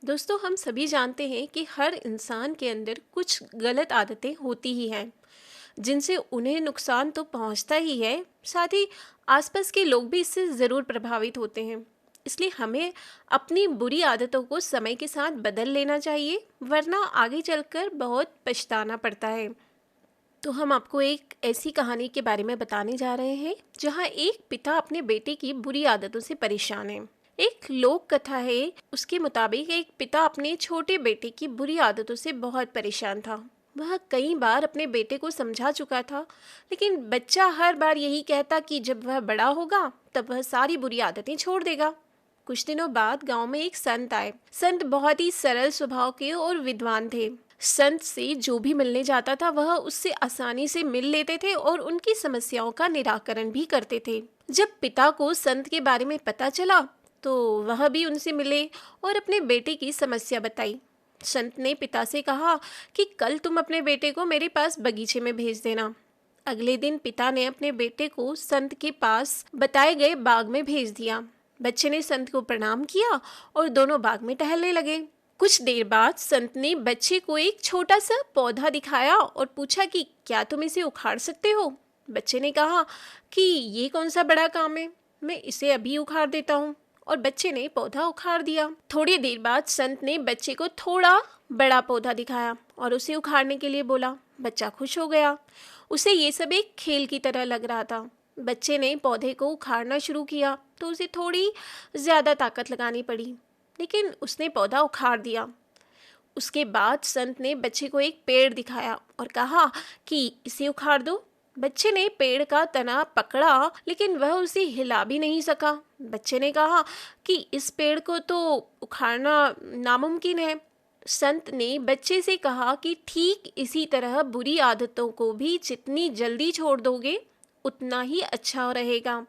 दोस्तों, हम सभी जानते हैं कि हर इंसान के अंदर कुछ गलत आदतें होती ही हैं, जिनसे उन्हें नुकसान तो पहुंचता ही है, साथ ही आसपास के लोग भी इससे ज़रूर प्रभावित होते हैं। इसलिए हमें अपनी बुरी आदतों को समय के साथ बदल लेना चाहिए, वरना आगे चलकर बहुत पछताना पड़ता है। तो हम आपको एक ऐसी कहानी के बारे में बताने जा रहे हैं, जहां एक पिता अपने बेटे की बुरी आदतों से परेशान है। एक लोक कथा है, उसके मुताबिक एक पिता अपने छोटे बेटे की बुरी आदतों से बहुत परेशान था। वह कई बार अपने बेटे को समझा चुका था, लेकिन बच्चा हर बार यही कहता कि जब वह बड़ा होगा तब वह सारी बुरी आदतें छोड़ देगा। कुछ दिनों बाद गांव में एक संत आए। संत बहुत ही सरल स्वभाव के और विद्वान थे। संत से जो भी मिलने जाता था वह उससे आसानी से मिल लेते थे और उनकी समस्याओं का निराकरण भी करते थे। जब पिता को संत के बारे में पता चला तो वह भी उनसे मिले और अपने बेटे की समस्या बताई। संत ने पिता से कहा कि कल तुम अपने बेटे को मेरे पास बगीचे में भेज देना। अगले दिन पिता ने अपने बेटे को संत के पास बताए गए बाग में भेज दिया। बच्चे ने संत को प्रणाम किया और दोनों बाग में टहलने लगे। कुछ देर बाद संत ने बच्चे को एक छोटा सा पौधा दिखाया और पूछा कि क्या तुम इसे उखाड़ सकते हो। बच्चे ने कहा कि ये कौन सा बड़ा काम है, मैं इसे अभी उखाड़ देता हूँ। और बच्चे ने पौधा उखाड़ दिया। थोड़ी देर बाद संत ने बच्चे को थोड़ा बड़ा पौधा दिखाया और उसे उखाड़ने के लिए बोला। बच्चा खुश हो गया। उसे ये सब एक खेल की तरह लग रहा था। बच्चे ने पौधे को उखाड़ना शुरू किया तो उसे थोड़ी ज़्यादा ताकत लगानी पड़ी, लेकिन उसने पौधा उखाड़ दिया। उसके बाद संत ने बच्चे को एक पेड़ दिखाया और कहा कि इसे उखाड़ दो। बच्चे ने पेड़ का तना पकड़ा, लेकिन वह उसे हिला भी नहीं सका। बच्चे ने कहा कि इस पेड़ को तो उखाड़ना नामुमकिन है। संत ने बच्चे से कहा कि ठीक इसी तरह बुरी आदतों को भी जितनी जल्दी छोड़ दोगे उतना ही अच्छा रहेगा।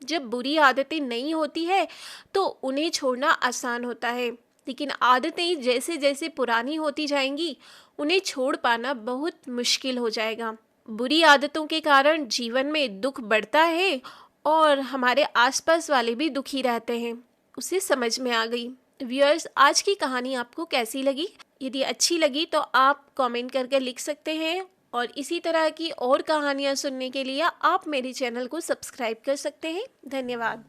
जब बुरी आदतें नहीं होती है तो उन्हें छोड़ना आसान होता है, लेकिन आदतें जैसे जैसे पुरानी होती जाएंगी उन्हें छोड़ पाना बहुत मुश्किल हो जाएगा। बुरी आदतों के कारण जीवन में दुख बढ़ता है और हमारे आसपास वाले भी दुखी रहते हैं। उसे समझ में आ गई। व्यूअर्स, आज की कहानी आपको कैसी लगी? यदि अच्छी लगी तो आप कमेंट करके लिख सकते हैं, और इसी तरह की और कहानियाँ सुनने के लिए आप मेरे चैनल को सब्सक्राइब कर सकते हैं। धन्यवाद।